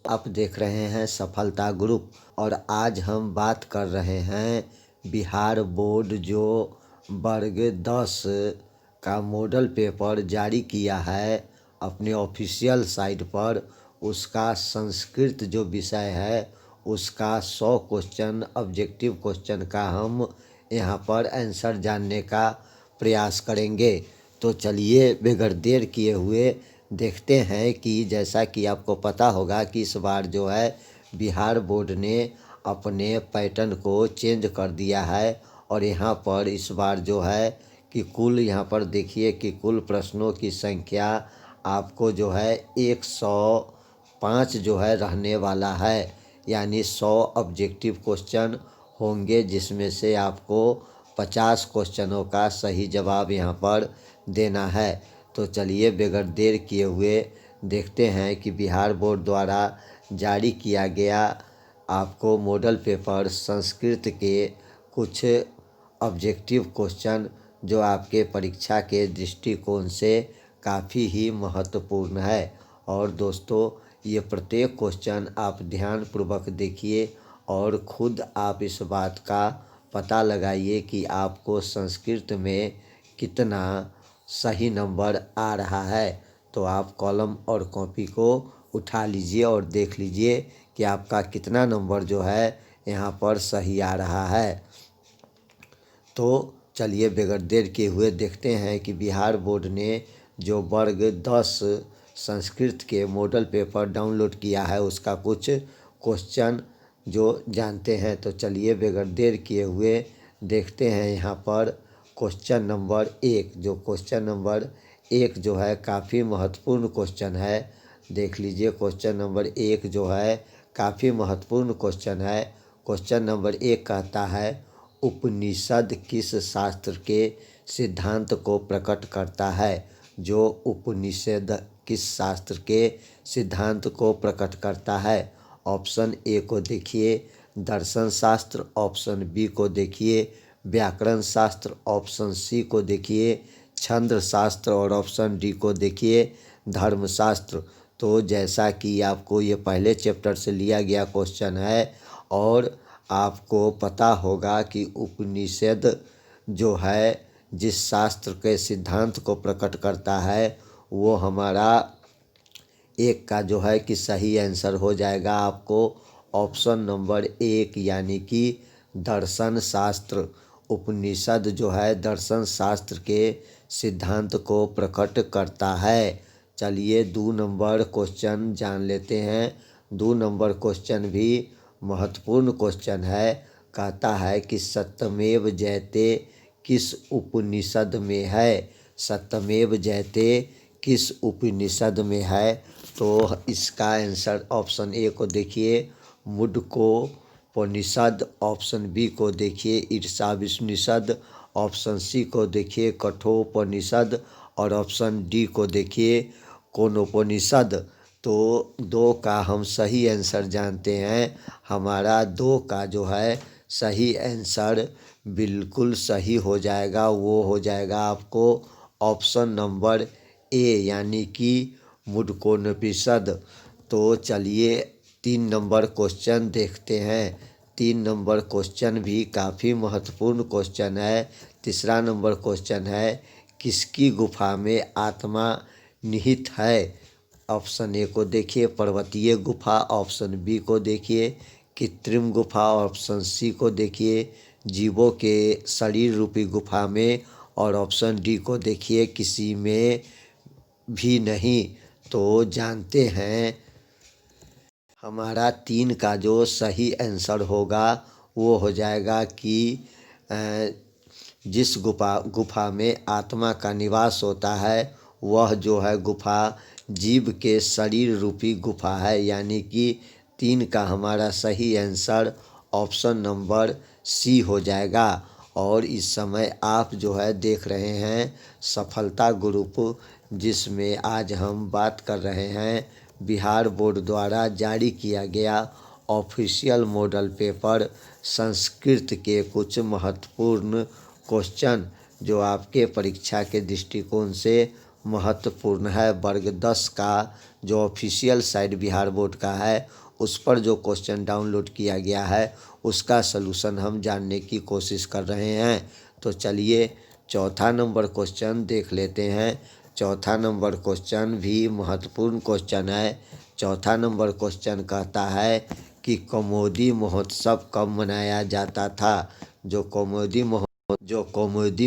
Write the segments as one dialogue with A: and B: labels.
A: आप देख रहे हैं सफलता ग्रुप और आज हम बात कर रहे हैं बिहार बोर्ड जो वर्ग 10 का मॉडल पेपर जारी किया है अपने ऑफिशियल साइट पर। उसका संस्कृत जो विषय है उसका 100 क्वेश्चन ऑब्जेक्टिव क्वेश्चन का हम यहाँ पर आंसर जानने का प्रयास करेंगे। तो चलिए बगैर देर किए हुए देखते हैं कि जैसा कि आपको पता होगा कि इस बार जो है बिहार बोर्ड ने अपने पैटर्न को चेंज कर दिया है। और यहाँ पर इस बार जो है कि कुल यहाँ पर देखिए कि कुल प्रश्नों की संख्या आपको जो है 105 जो है रहने वाला है, यानी 100 ऑब्जेक्टिव क्वेश्चन होंगे जिसमें से आपको 50 क्वेश्चनों का सही जवाब यहाँ पर देना है। तो चलिए बगैर देर किए हुए देखते हैं कि बिहार बोर्ड द्वारा जारी किया गया आपको मॉडल पेपर संस्कृत के कुछ ऑब्जेक्टिव क्वेश्चन जो आपके परीक्षा के दृष्टिकोण से काफ़ी ही महत्वपूर्ण है। और दोस्तों ये प्रत्येक क्वेश्चन आप ध्यानपूर्वक देखिए और ख़ुद आप इस बात का पता लगाइए कि आपको संस्कृत में कितना सही नंबर आ रहा है। तो आप कलम और कॉपी को उठा लीजिए और देख लीजिए कि आपका कितना नंबर जो है यहाँ पर सही आ रहा है। तो चलिए बगैर देर किए हुए देखते हैं कि बिहार बोर्ड ने जो वर्ग 10 संस्कृत के मॉडल पेपर डाउनलोड किया है उसका कुछ क्वेश्चन जो जानते हैं। तो चलिए बगैर देर किए हुए देखते हैं यहाँ पर क्वेश्चन नंबर 1। जो क्वेश्चन नंबर 1 जो है काफ़ी महत्वपूर्ण क्वेश्चन है। देख लीजिए क्वेश्चन नंबर 1 जो है काफ़ी महत्वपूर्ण क्वेश्चन है। क्वेश्चन नंबर 1 कहता है उपनिषद किस शास्त्र के सिद्धांत को प्रकट करता है। जो उपनिषद किस शास्त्र के सिद्धांत को प्रकट करता है। ऑप्शन ए को देखिए दर्शन शास्त्र, ऑप्शन बी को देखिए व्याकरण शास्त्र, ऑप्शन सी को देखिए छंद शास्त्र और ऑप्शन डी को देखिए धर्मशास्त्र। तो जैसा कि आपको ये पहले चैप्टर से लिया गया क्वेश्चन है और आपको पता होगा कि उपनिषद जो है जिस शास्त्र के सिद्धांत को प्रकट करता है वो हमारा एक का जो है कि सही आंसर हो जाएगा आपको ऑप्शन नंबर 1 यानी कि दर्शन शास्त्र। उपनिषद जो है दर्शन शास्त्र के सिद्धांत को प्रकट करता है। चलिए 2 नंबर क्वेश्चन जान लेते हैं। 2 नंबर क्वेश्चन भी महत्वपूर्ण क्वेश्चन है। कहता है कि सत्यमेव जयते किस उपनिषद में है। सत्यमेव जयते किस उपनिषद में है। तो इसका आंसर ऑप्शन ए को देखिए मुंडकोपनिषद, ऑप्शन बी को देखिए ईशावास्योपनिषद, ऑप्शन सी को देखिए कठोपनिषद और ऑप्शन डी को देखिए कोनोपनिषद। तो 2 का हम सही आंसर जानते हैं। हमारा 2 का जो है सही आंसर बिल्कुल सही हो जाएगा, वो हो जाएगा आपको ऑप्शन नंबर ए यानी कि मुंडकोपनिषद। तो चलिए 3 नंबर क्वेश्चन देखते हैं। 3 नंबर क्वेश्चन भी काफ़ी महत्वपूर्ण क्वेश्चन है। तीसरा नंबर क्वेश्चन है किसकी गुफा में आत्मा निहित है। ऑप्शन ए को देखिए पर्वतीय गुफा, ऑप्शन बी को देखिए कृत्रिम गुफा, ऑप्शन सी को देखिए जीवों के शरीर रूपी गुफा में और ऑप्शन डी को देखिए किसी में भी नहीं। तो जानते हैं हमारा 3 का जो सही आंसर होगा वो हो जाएगा कि जिस गुफा में आत्मा का निवास होता है वह जो है गुफा जीव के शरीर रूपी गुफा है। यानी कि 3 का हमारा सही आंसर ऑप्शन नंबर सी हो जाएगा। और इस समय आप जो है देख रहे हैं सफलता ग्रुप जिसमें आज हम बात कर रहे हैं बिहार बोर्ड द्वारा जारी किया गया ऑफिशियल मॉडल पेपर संस्कृत के कुछ महत्वपूर्ण क्वेश्चन जो आपके परीक्षा के दृष्टिकोण से महत्वपूर्ण है। वर्ग 10 का जो ऑफिशियल साइट बिहार बोर्ड का है उस पर जो क्वेश्चन डाउनलोड किया गया है उसका सलूशन हम जानने की कोशिश कर रहे हैं। तो चलिए चौथा नंबर क्वेश्चन देख लेते हैं। चौथा नंबर क्वेश्चन भी महत्वपूर्ण क्वेश्चन है। चौथा नंबर क्वेश्चन कहता है कि कौमुदी महोत्सव कब मनाया जाता था। जो कौमुदी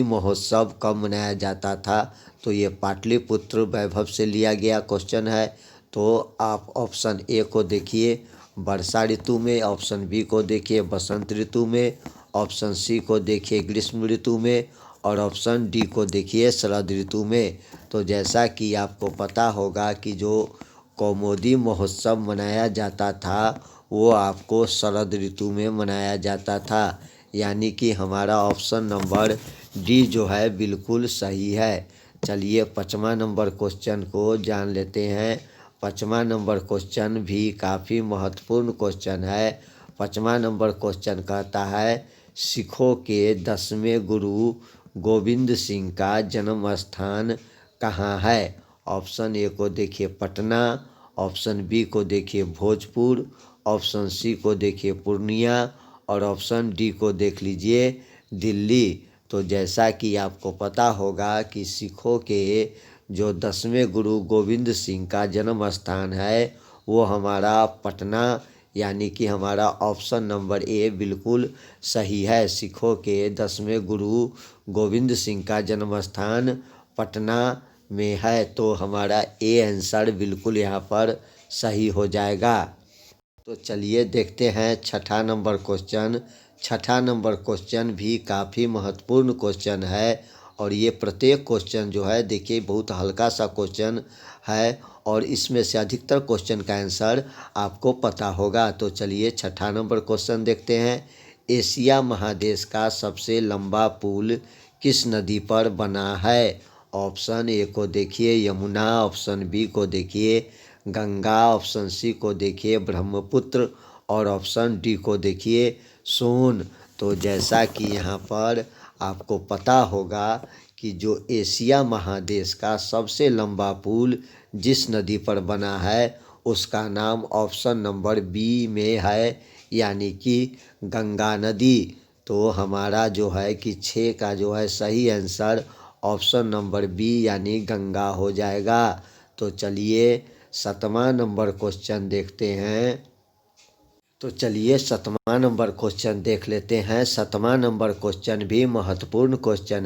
A: महोत्सव कब मनाया जाता था, तो ये पाटलिपुत्र वैभव से लिया गया क्वेश्चन है। तो आप ऑप्शन ए को देखिए वर्षा ऋतु में, ऑप्शन बी को देखिए बसंत ऋतु में, ऑप्शन सी को देखिए ग्रीष्म ऋतु में और ऑप्शन डी को देखिए शरद ऋतु में। तो जैसा कि आपको पता होगा कि जो कौमुदी महोत्सव मनाया जाता था वो आपको शरद ऋतु में मनाया जाता था, यानी कि हमारा ऑप्शन नंबर डी जो है बिल्कुल सही है। चलिए 5वां नंबर क्वेश्चन को जान लेते हैं। 5वां नंबर क्वेश्चन भी काफ़ी महत्वपूर्ण क्वेश्चन है। 5वां नंबर क्वेश्चन कहता है सिखों के 10वें गुरु गोविंद सिंह का जन्म स्थान कहाँ है। ऑप्शन ए को देखिए पटना, ऑप्शन बी को देखिए भोजपुर, ऑप्शन सी को देखिए पूर्णिया और ऑप्शन डी को देख लीजिए दिल्ली। तो जैसा कि आपको पता होगा कि सिखों के जो 10वें गुरु गोविंद सिंह का जन्म स्थान है वो हमारा पटना, यानी कि हमारा ऑप्शन नंबर ए बिल्कुल सही है। सिखों के 10वें गुरु गोविंद सिंह का जन्म स्थान पटना में है। तो हमारा ए आंसर बिल्कुल यहाँ पर सही हो जाएगा। तो चलिए देखते हैं 6ठा नंबर क्वेश्चन। 6ठा नंबर क्वेश्चन भी काफ़ी महत्वपूर्ण क्वेश्चन है और ये प्रत्येक क्वेश्चन जो है देखिए बहुत हल्का सा क्वेश्चन है और इसमें से अधिकतर क्वेश्चन का आंसर आपको पता होगा। तो चलिए 6ठा नंबर क्वेश्चन देखते हैं। एशिया महादेश का सबसे लंबा पुल किस नदी पर बना है। ऑप्शन ए को देखिए यमुना, ऑप्शन बी को देखिए गंगा, ऑप्शन सी को देखिए ब्रह्मपुत्र और ऑप्शन डी को देखिए सोन। तो जैसा कि यहाँ पर आपको पता होगा कि जो एशिया महादेश का सबसे लंबा पुल जिस नदी पर बना है उसका नाम ऑप्शन नंबर बी में है, यानी कि गंगा नदी। तो हमारा जो है कि 6 का जो है सही आंसर ऑप्शन नंबर बी यानी गंगा हो जाएगा। तो चलिए 7वां नंबर क्वेश्चन देखते हैं। तो चलिए 7वां नंबर क्वेश्चन देख लेते हैं। 7वां नंबर क्वेश्चन भी महत्वपूर्ण क्वेश्चन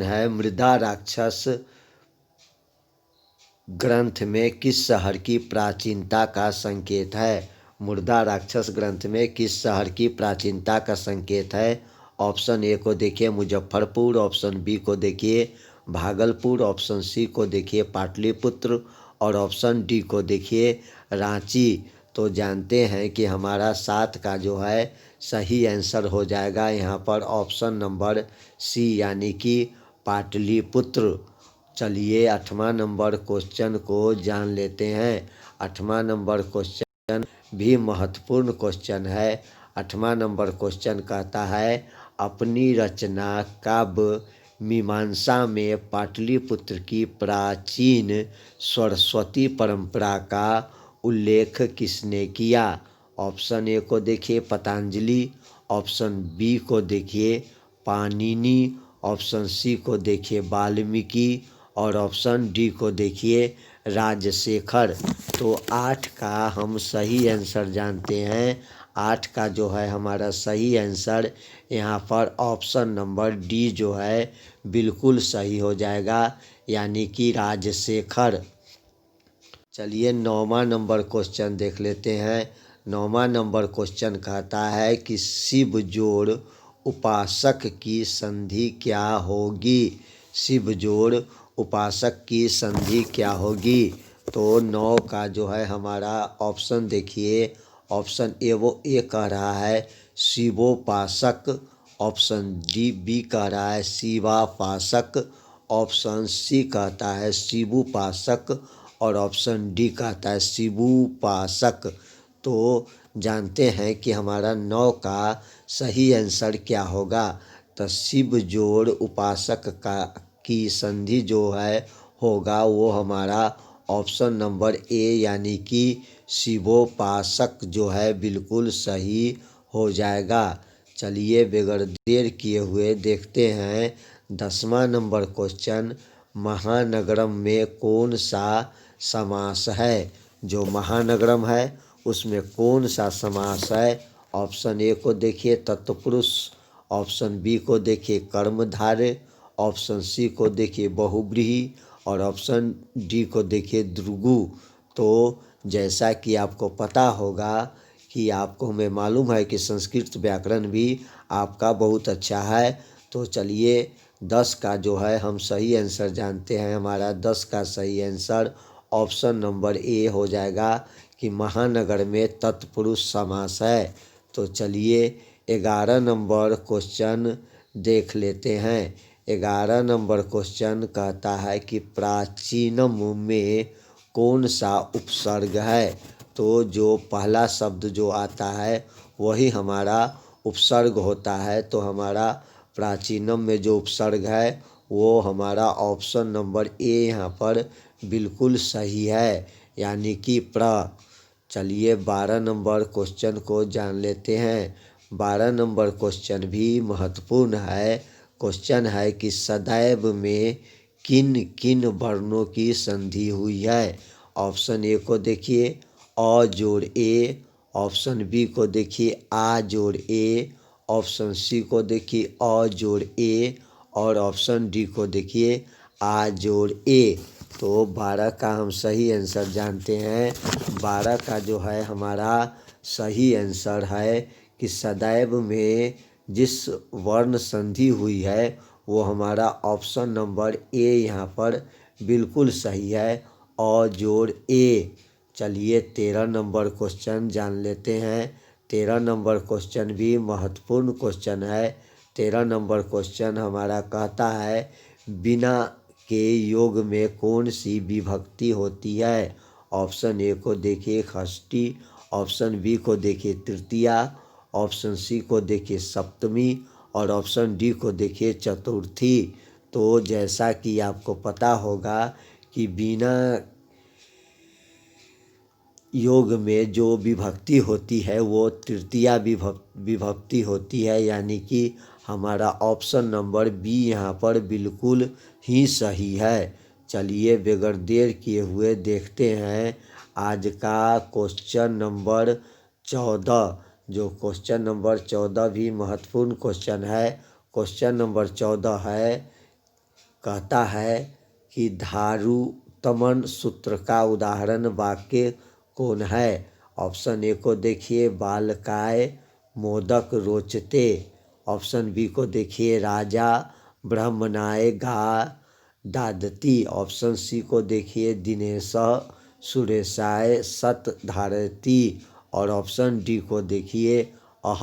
A: है मृदा राक्षस ग्रंथ में किस शहर की प्राचीनता का संकेत है। मृदा राक्षस ग्रंथ में किस शहर की प्राचीनता का संकेत है। ऑप्शन ए को देखिए मुजफ्फरपुर, ऑप्शन बी को देखिए भागलपुर, ऑप्शन सी को देखिए पाटलिपुत्र और ऑप्शन डी को देखिए रांची। तो जानते हैं कि हमारा 7 का जो है सही आंसर हो जाएगा यहाँ पर ऑप्शन नंबर सी यानी कि पाटलिपुत्र। चलिए 8वां नंबर क्वेश्चन को जान लेते हैं। 8वां नंबर क्वेश्चन भी महत्वपूर्ण क्वेश्चन है। 8वां नंबर क्वेश्चन कहता है अपनी रचना काव्य मीमांसा में पाटलिपुत्र की प्राचीन सरस्वती परंपरा का उल्लेख किसने किया। ऑप्शन ए को देखिए पतंजलि, ऑप्शन बी को देखिए पाणिनि, ऑप्शन सी को देखिए वाल्मीकि और ऑप्शन डी को देखिए राजशेखर। तो 8 का हम सही आंसर जानते हैं। 8 का जो है हमारा सही आंसर यहाँ पर ऑप्शन नंबर डी जो है बिल्कुल सही हो जाएगा, यानी कि राजशेखर। चलिए 9वां नंबर क्वेश्चन देख लेते हैं। 9वां नंबर क्वेश्चन कहता है कि शिव जोड़ उपासक की संधि क्या होगी। शिव जोड़ उपासक की संधि क्या होगी। तो 9 का जो है हमारा ऑप्शन देखिए, ऑप्शन ए कह रहा है शिवोपासक, ऑप्शन डी बी कह रहा है शिवापासक, ऑप्शन सी कहता है शिवोपासक और ऑप्शन डी कहता है शिवोपासक। तो जानते हैं कि हमारा 9 का सही आंसर क्या होगा। तो शिव जोड़ उपासक का की संधि जो है होगा वो हमारा ऑप्शन नंबर ए यानी कि शिवोपासक जो है बिल्कुल सही हो जाएगा। चलिए बगैर देर किए हुए देखते हैं 10वां नंबर क्वेश्चन, महानगरम में कौन सा समास है। जो महानगरम है उसमें कौन सा समास है। ऑप्शन ए को देखिए तत्पुरुष, ऑप्शन बी को देखिए कर्मधारय, ऑप्शन सी को देखिए बहुव्रीहि और ऑप्शन डी को देखिए द्विगु। तो जैसा कि आपको पता होगा कि आपको हमें मालूम है कि संस्कृत व्याकरण भी आपका बहुत अच्छा है। तो चलिए 10 का जो है हम सही आंसर जानते हैं। हमारा 10 का सही आंसर ऑप्शन नंबर ए हो जाएगा कि महानगर में तत्पुरुष समास है। तो चलिए 11 नंबर क्वेश्चन देख लेते हैं। 11 नंबर क्वेश्चन कहता है कि प्राचीनम में कौन सा उपसर्ग है। तो जो पहला शब्द जो आता है वही हमारा उपसर्ग होता है। तो हमारा प्राचीनम में जो उपसर्ग है वो हमारा ऑप्शन नंबर ए यहाँ पर बिल्कुल सही है यानी कि प्र। चलिए 12 नंबर क्वेश्चन को जान लेते हैं। 12 नंबर क्वेश्चन भी महत्वपूर्ण है। क्वेश्चन है कि सदैव में किन किन वर्णों की संधि हुई है। ऑप्शन ए को देखिए अ जोड़ ए, ऑप्शन बी को देखिए आ जोड़ ए, ऑप्शन सी को देखिए अ जोड़ ए और ऑप्शन डी को देखिए आ जोड़ ए। तो 12 का हम सही आंसर जानते हैं। 12 का जो है हमारा सही आंसर है कि सदैव में जिस वर्ण संधि हुई है वो हमारा ऑप्शन नंबर ए यहाँ पर बिल्कुल सही है, अ जोड़ ए। चलिए 13 नंबर क्वेश्चन जान लेते हैं। 13 नंबर क्वेश्चन भी महत्वपूर्ण क्वेश्चन है। 13 नंबर क्वेश्चन हमारा कहता है बिना के योग में कौन सी विभक्ति होती है। ऑप्शन ए को देखिए षष्ठी, ऑप्शन बी को देखिए तृतीया, ऑप्शन सी को देखिए सप्तमी और ऑप्शन डी को देखिए चतुर्थी। तो जैसा कि आपको पता होगा कि बिना योग में जो विभक्ति होती है वो तृतीया विभक्ति होती है यानी कि हमारा ऑप्शन नंबर बी यहाँ पर बिल्कुल ही सही है। चलिए बगैर देर किए हुए देखते हैं आज का क्वेश्चन नंबर 14। जो क्वेश्चन नंबर 14 भी महत्वपूर्ण क्वेश्चन है। क्वेश्चन नंबर 14 है, कहता है कि धारुतमन सूत्र का उदाहरण वाक्य कौन है। ऑप्शन ए को देखिए बालकाय मोदक रोचते, ऑप्शन बी को देखिए राजा ब्राह्मणाय गा दादती, ऑप्शन सी को देखिए दिनेश सुरेशाय सत धारती और ऑप्शन डी को देखिए अह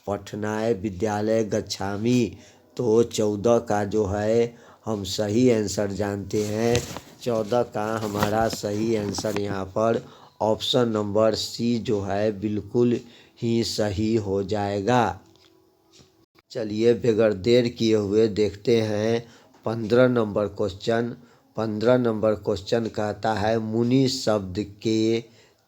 A: पठनाय विद्यालय गच्छामि। तो 14 का जो है हम सही आंसर जानते हैं। 14 का हमारा सही आंसर यहाँ पर ऑप्शन नंबर सी जो है बिल्कुल ही सही हो जाएगा। चलिए बगैर देर किए हुए देखते हैं 15 नंबर क्वेश्चन। 15 नंबर क्वेश्चन कहता है मुनि शब्द के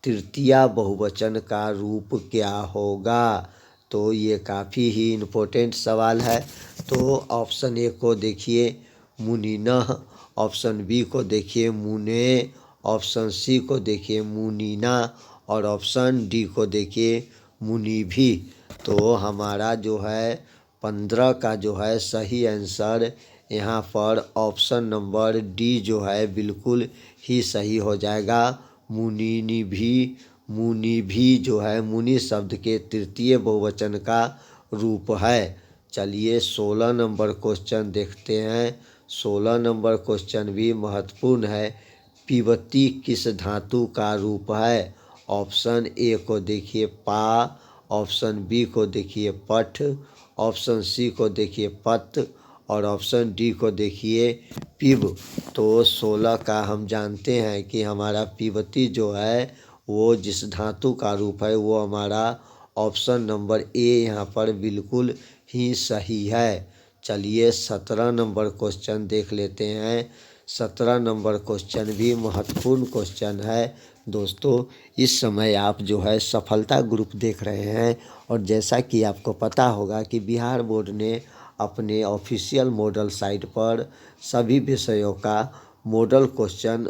A: तृतीया बहुवचन का रूप क्या होगा। तो ये काफ़ी ही इम्पोर्टेंट सवाल है। तो ऑप्शन ए को देखिए मुनिनः, ऑप्शन बी को देखिए मुने, ऑप्शन सी को देखिए मुनीना और ऑप्शन डी को देखिए मुनिभि। तो हमारा जो है 15 का जो है सही आंसर यहाँ पर ऑप्शन नंबर डी जो है बिल्कुल ही सही हो जाएगा। मुनिनिभि, मुनिभि जो है मुनि शब्द के तृतीय बहुवचन का रूप है। चलिए 16 नंबर क्वेश्चन देखते हैं। 16 नंबर क्वेश्चन भी महत्वपूर्ण है। पिबती किस धातु का रूप है। ऑप्शन ए को देखिए पा, ऑप्शन बी को देखिए पठ, ऑप्शन सी को देखिए पत और ऑप्शन डी को देखिए पिब। तो 16 का हम जानते हैं कि हमारा पिबती जो है वो जिस धातु का रूप है वो हमारा ऑप्शन नंबर ए यहाँ पर बिल्कुल ही सही है। चलिए 17 नंबर क्वेश्चन देख लेते हैं। 17 नंबर क्वेश्चन भी महत्वपूर्ण क्वेश्चन है। दोस्तों, इस समय आप जो है सफलता ग्रुप देख रहे हैं और जैसा कि आपको पता होगा कि बिहार बोर्ड ने अपने ऑफिशियल मॉडल साइट पर सभी विषयों का मॉडल क्वेश्चन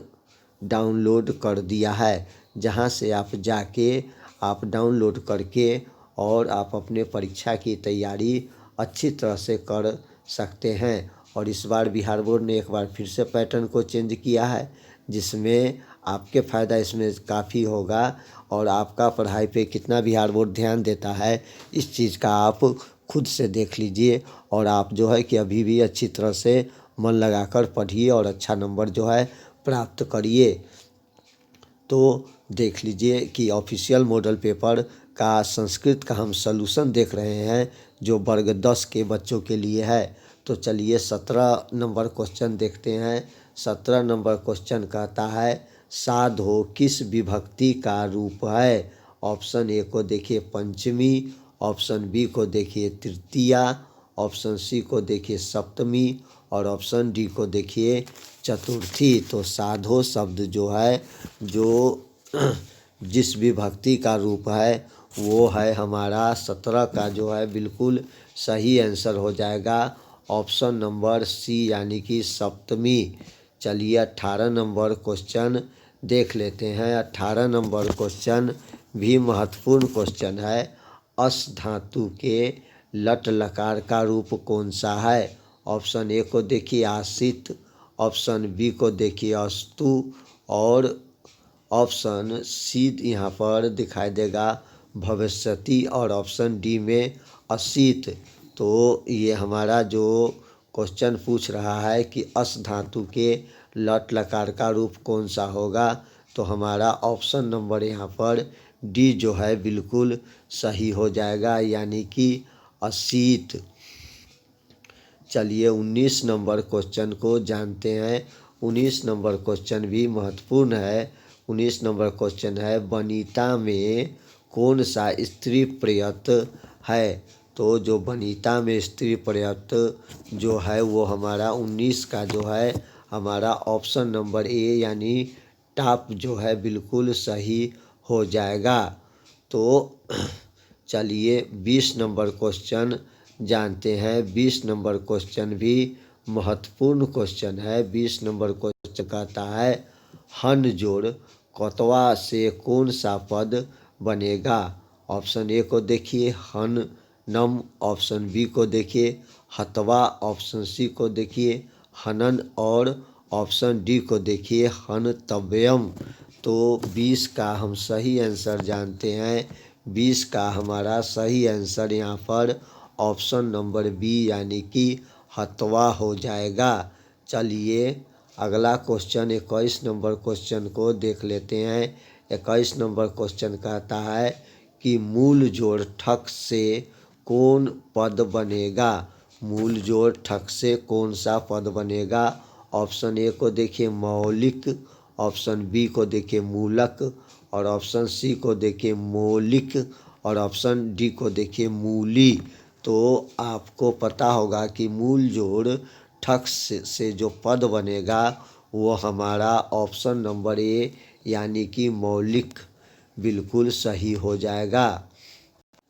A: डाउनलोड कर दिया है, जहां से आप जाके आप डाउनलोड करके और आप अपने परीक्षा की तैयारी अच्छी तरह से कर सकते हैं। और इस बार बिहार बोर्ड ने एक बार फिर से पैटर्न को चेंज किया है, जिसमें आपके फ़ायदा इसमें काफ़ी होगा। और आपका पढ़ाई पे कितना बिहार बोर्ड ध्यान देता है, इस चीज़ का आप खुद से देख लीजिए। और आप जो है कि अभी भी अच्छी तरह से मन लगाकर पढ़िए और अच्छा नंबर जो है प्राप्त करिए। तो देख लीजिए कि ऑफिशियल मॉडल पेपर का संस्कृत का हम सॉल्यूशन देख रहे हैं, जो वर्ग 10 के बच्चों के लिए है। तो चलिए 17 नंबर क्वेश्चन देखते हैं। 17 नंबर क्वेश्चन कहता है, साधो किस विभक्ति का रूप है। ऑप्शन ए को देखिए पंचमी, ऑप्शन बी को देखिए तृतीया, ऑप्शन सी को देखिए सप्तमी और ऑप्शन डी को देखिए चतुर्थी। तो साधो शब्द जो है, जो जिस विभक्ति का रूप है, वो है हमारा 17 का जो है बिल्कुल सही आंसर हो जाएगा ऑप्शन नंबर सी, यानी कि सप्तमी। चलिए 18 नंबर क्वेश्चन देख लेते हैं। 18 नंबर क्वेश्चन भी महत्वपूर्ण क्वेश्चन है। अस धातु के लट लकार का रूप कौन सा है। ऑप्शन ए को देखिए आसित, ऑप्शन बी को देखिए अस्तु और ऑप्शन सी यहाँ पर दिखाई देगा भविष्यति और ऑप्शन डी में असित। तो ये हमारा जो क्वेश्चन पूछ रहा है कि अस धातु के लट लकार का रूप कौन सा होगा, तो हमारा ऑप्शन नंबर यहाँ पर डी जो है बिल्कुल सही हो जाएगा, यानी कि असित। चलिए 19 नंबर क्वेश्चन को जानते हैं। 19 नंबर क्वेश्चन भी महत्वपूर्ण है। 19 नंबर क्वेश्चन है, वनिता में कौन सा स्त्री प्रयत है। तो जो वनिता में स्त्री प्रयत जो है वो हमारा 19 का जो है हमारा ऑप्शन नंबर ए यानी टॉप जो है बिल्कुल सही हो जाएगा। तो चलिए 20 नंबर क्वेश्चन जानते हैं। 20 नंबर क्वेश्चन भी महत्वपूर्ण क्वेश्चन है। 20 नंबर क्वेश्चन कहता है, हन जोड़ कौतवा से कौन सा पद बनेगा। ऑप्शन ए को देखिए हन नम, ऑप्शन बी को देखिए हतवा, ऑप्शन सी को देखिए हनन और ऑप्शन डी को देखिए हनतव्यम। तो 20 का हम सही आंसर जानते हैं। 20 का हमारा सही आंसर यहाँ पर ऑप्शन नंबर बी यानी कि हतवा हो जाएगा। चलिए अगला क्वेश्चन 21 नंबर क्वेश्चन को देख लेते हैं। 21 नंबर क्वेश्चन कहता है कि मूल जोड़ ठक से कौन पद बनेगा। मूल जोड़ ठक से कौन सा पद बनेगा। ऑप्शन ए को देखिए मौलिक, ऑप्शन बी को देखिए मूलक और ऑप्शन सी को देखिए मौलिक और ऑप्शन डी को देखिए मूली। तो आपको पता होगा कि मूल जोड़ ठक से जो पद बनेगा वो हमारा ऑप्शन नंबर ए यानी कि मौलिक बिल्कुल सही हो जाएगा।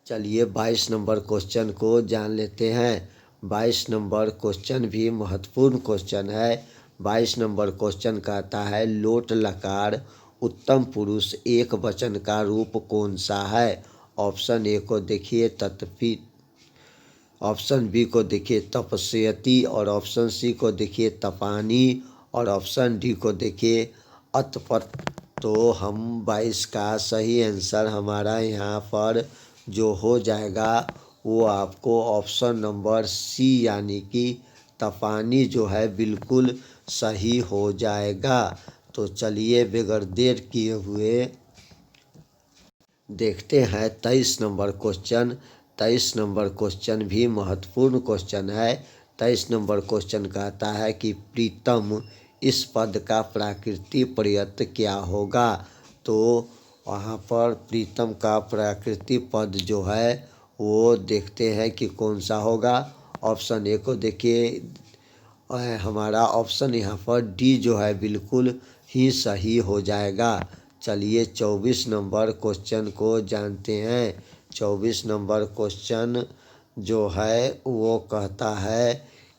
A: चलिए 22 नंबर क्वेश्चन को जान लेते हैं। 22 नंबर क्वेश्चन भी महत्वपूर्ण क्वेश्चन है। 22 नंबर क्वेश्चन कहता है, लोट लकार उत्तम पुरुष एक वचन का रूप कौन सा है। ऑप्शन ए को देखिए तत्पि, ऑप्शन बी को देखिए तपस्यति और ऑप्शन सी को देखिए तपानी और ऑप्शन डी को देखिए अतपत। तो हम 22 का सही आंसर हमारा यहाँ पर जो हो जाएगा वो आपको ऑप्शन नंबर सी यानी कि तपानी जो है बिल्कुल सही हो जाएगा। तो चलिए बगैर देर किए हुए देखते हैं 23 नंबर क्वेश्चन। 23 नंबर क्वेश्चन भी महत्वपूर्ण क्वेश्चन है। 23 नंबर क्वेश्चन कहता है कि प्रीतम इस पद का प्राकृतिक प्रयत्न क्या होगा। तो वहाँ पर प्रीतम का प्राकृतिक पद जो है वो देखते हैं कि कौन सा होगा। ऑप्शन ए को देखिए, हमारा ऑप्शन यहाँ पर डी जो है बिल्कुल ही सही हो जाएगा। चलिए 24 नंबर क्वेश्चन को जानते हैं। 24 नंबर क्वेश्चन जो है वो कहता है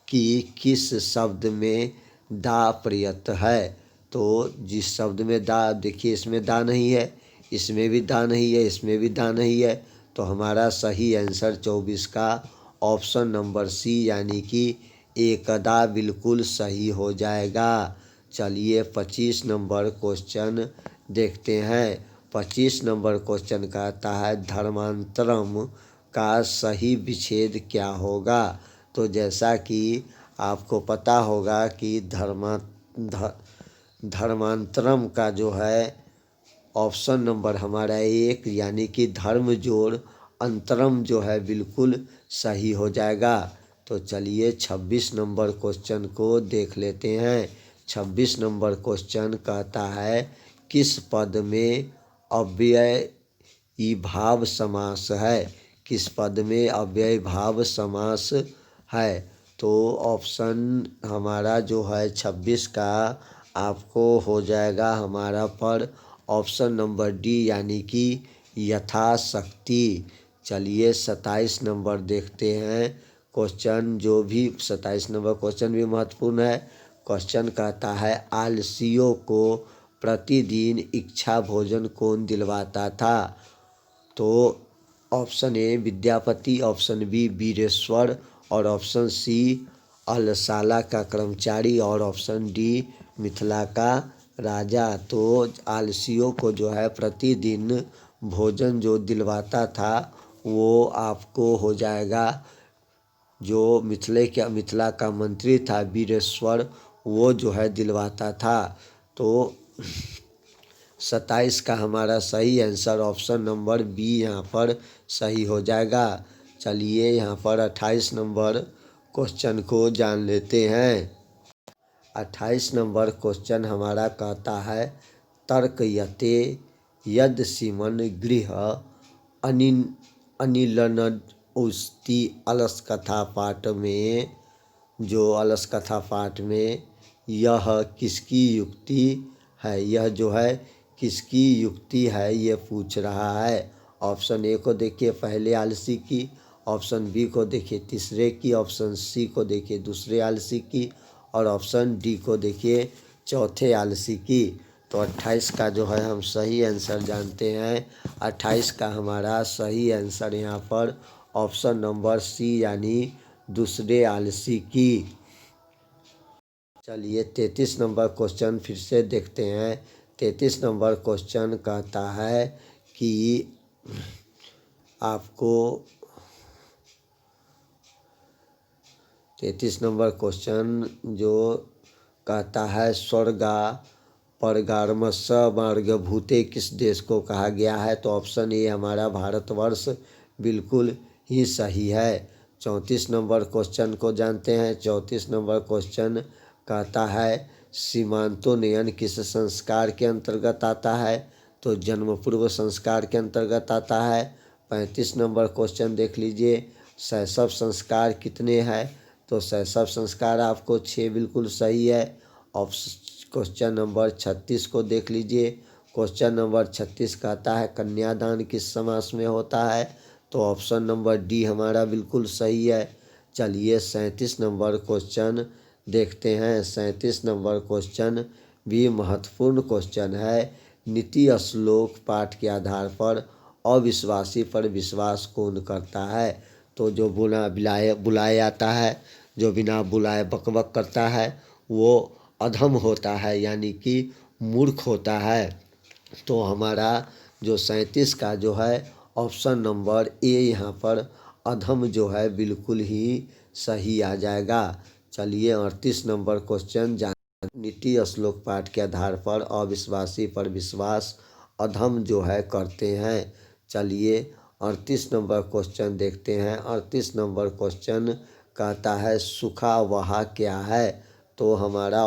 A: कि किस शब्द में दा प्रयत है। तो जिस शब्द में दा, देखिए इसमें दा नहीं है, इसमें भी दा नहीं है, इसमें भी दा नहीं है, तो हमारा सही आंसर 24 का ऑप्शन नंबर सी यानी कि एकदा बिल्कुल सही हो जाएगा। चलिए 25 नंबर क्वेश्चन देखते हैं। 25 नंबर क्वेश्चन कहता है धर्मांतरम का सही विच्छेद क्या होगा। तो जैसा कि आपको पता होगा कि धर्मांतरम का जो है ऑप्शन नंबर हमारा 1 यानी कि धर्म जोड़ अंतरम जो है बिल्कुल सही हो जाएगा। तो चलिए 26 नंबर क्वेश्चन को देख लेते हैं। 26 नंबर क्वेश्चन कहता है किस पद में अव्ययी भाव समास है। किस पद में अव्ययी भाव समास है। तो ऑप्शन हमारा जो है 26 का आपको हो जाएगा हमारा पर ऑप्शन नंबर डी यानी कि यथाशक्ति। चलिए 27 नंबर देखते हैं क्वेश्चन, जो भी 27 नंबर क्वेश्चन भी महत्वपूर्ण है। क्वेश्चन कहता है आलसियों को प्रतिदिन इच्छा भोजन कौन दिलवाता था। तो option A Vidyapati, option B Vireshwar और ऑप्शन सी अलसाला का कर्मचारी और ऑप्शन डी मिथिला का राजा। तो आलसियों को जो है प्रतिदिन भोजन जो दिलवाता था वो आपको हो जाएगा जो मिथिला का मंत्री था वीरेश्वर, वो जो है दिलवाता था। तो 27 का हमारा सही आंसर ऑप्शन नंबर बी यहाँ पर सही हो जाएगा। चलिए यहाँ पर 28 नंबर क्वेश्चन को जान लेते हैं। 28 नंबर क्वेश्चन हमारा कहता है तर्कयते यद सीमन गृह अनिलन उस्ति अलस कथा पाठ में, जो अलस कथा पाठ में यह किसकी युक्ति है। यह जो है किसकी युक्ति है ये पूछ रहा है। ऑप्शन ए को देखिए पहले आलसी की, ऑप्शन बी को देखिए तीसरे की, ऑप्शन सी को देखिए दूसरे आलसी की और ऑप्शन डी को देखिए चौथे आलसी की। तो 28 का जो है हम सही आंसर जानते हैं। 28 का हमारा सही आंसर यहाँ पर ऑप्शन नंबर सी यानी दूसरे आलसी की। चलिए 33 नंबर क्वेश्चन फिर से देखते हैं। 33 नंबर क्वेश्चन कहता है कि आपको 33 नंबर क्वेश्चन जो कहता है स्वर्गा परगारमस मार्गभूते किस देश को कहा गया है। तो ऑप्शन ए हमारा भारतवर्ष बिल्कुल ही सही है। 34 नंबर क्वेश्चन को जानते हैं। 34 नंबर क्वेश्चन कहता है सीमांतोन्नयन किस संस्कार के अंतर्गत आता है। तो जन्म पूर्व संस्कार के अंतर्गत आता है। 35 नंबर क्वेश्चन देख लीजिए शैशव संस्कार कितने हैं। तो शैशव संस्कार आपको 6 बिल्कुल सही है। क्वेश्चन नंबर 36 को देख लीजिए। क्वेश्चन नंबर 36 कहता है कन्यादान किस समास में होता है। तो ऑप्शन नंबर डी हमारा बिल्कुल सही है। चलिए 37 नंबर क्वेश्चन देखते हैं। 37 नंबर क्वेश्चन भी महत्वपूर्ण क्वेश्चन है। नीति श्लोक पाठ के आधार पर अविश्वासी पर विश्वास कौन करता है। तो जो बुलाए आता है, जो बिना बुलाए बकबक करता है वो अधम होता है यानी कि मूर्ख होता है। तो हमारा जो 37 का जो है ऑप्शन नंबर ए यहाँ पर अधम जो है बिल्कुल ही सही आ जाएगा। चलिए 38 नंबर क्वेश्चन नीति श्लोक पाठ के आधार पर अविश्वासी पर विश्वास अधम जो है करते हैं। चलिए 38 नंबर क्वेश्चन देखते हैं। 38 नंबर क्वेश्चन कहता है सुखा वहा क्या है। तो हमारा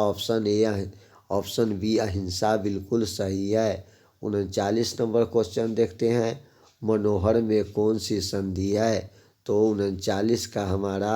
A: ऑप्शन बी अहिंसा बिल्कुल सही है। 39 नंबर क्वेश्चन देखते हैं मनोहर में कौन सी संधि है। तो 39 का हमारा